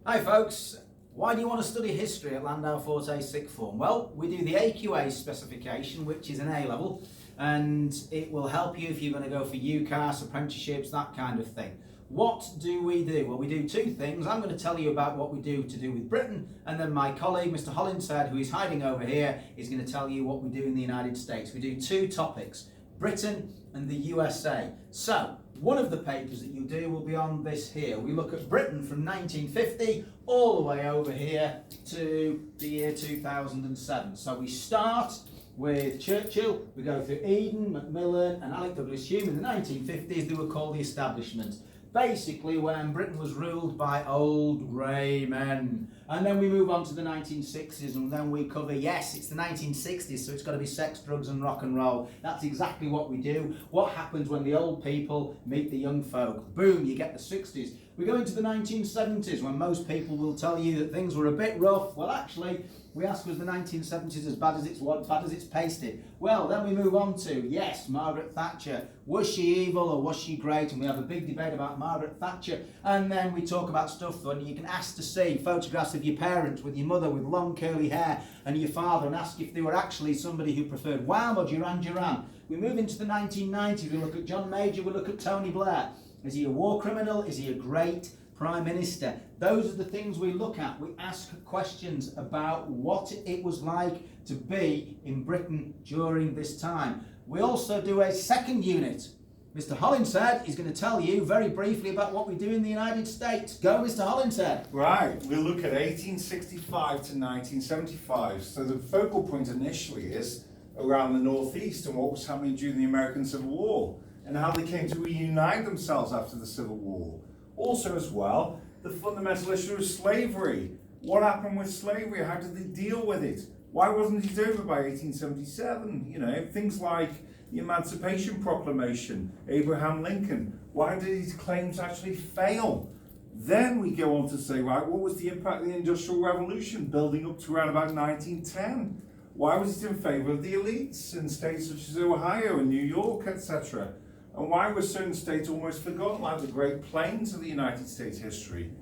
Hi folks, why do you want to study history at Landau Forte Sixth Form? Well, we do the AQA specification, which is an A level, and it will help you if you're going to go for UCAS, apprenticeships, that kind of thing. What do? Well, we do two things. I'm going to tell you about what we do to do with Britain, and then my colleague, Mr. Hollinshead, who is hiding over here, is going to tell you what we do in the United States. We do two topics, Britain and the USA. So, one of the papers that you do will be on this here. We look at Britain from 1950 all the way over here to the year 2007. So we start with Churchill, we go through Eden, Macmillan and Alec Douglas Hume. In the 1950s they were called the Establishment. Basically when Britain was ruled by old grey men. And then we move on to the 1960s and then we cover, yes, it's the 1960s, so it's got to be sex, drugs and rock and roll. That's exactly what we do. What happens when the old people meet the young folk? Boom, you get the 60s. We go into the 1970s when most people will tell you that things were a bit rough. Well, actually, we ask, was the 1970s as bad as it's pasted? Well, then we move on to, yes, Margaret Thatcher. Was she evil or was she great? And we have a big debate about Margaret Thatcher. And then we talk about stuff when you can ask to see photographs of your parents with your mother with long curly hair and your father and ask if they were actually somebody who preferred Wham or Duran Duran. We move into the 1990s. We look at John Major, we look at Tony Blair. Is he a war criminal? Is he a great Prime Minister? Those are the things we look at. We ask questions about what it was like to be in Britain during this time. We also do a second unit. Mr. Hollinshead is going to tell you very briefly about what we do in the United States. Go, Mr. Hollinshead. Right, we'll look at 1865 to 1975. So the focal point initially is around the Northeast and what was happening during the American Civil War and how they came to reunite themselves after the Civil War. Also as well, the fundamental issue of slavery. What happened with slavery? How did they deal with it? Why wasn't it over by 1877? You know, things like the Emancipation Proclamation, Abraham Lincoln. Why did his claims actually fail? Then we go on to say, right, what was the impact of the Industrial Revolution building up to around about 1910? Why was it in favour of the elites in states such as Ohio and New York, etc.? And why were certain states almost forgotten, like the Great Plains of the United States history?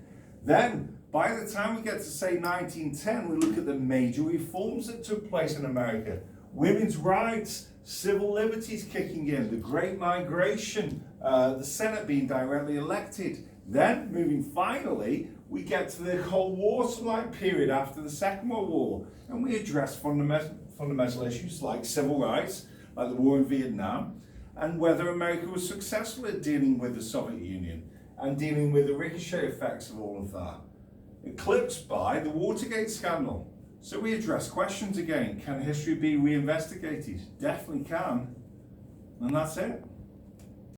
Then, by the time we get to say 1910, we look at the major reforms that took place in America. Women's rights, civil liberties kicking in, the Great Migration, the Senate being directly elected. Then, moving finally, we get to the Cold War-like period after the Second World War, and we address fundamental issues like civil rights, like the war in Vietnam, and whether America was successful at dealing with the Soviet Union and dealing with the ricochet effects of all of that. Eclipsed by the Watergate scandal. So we address questions again. Can history be reinvestigated? Definitely can. And that's it.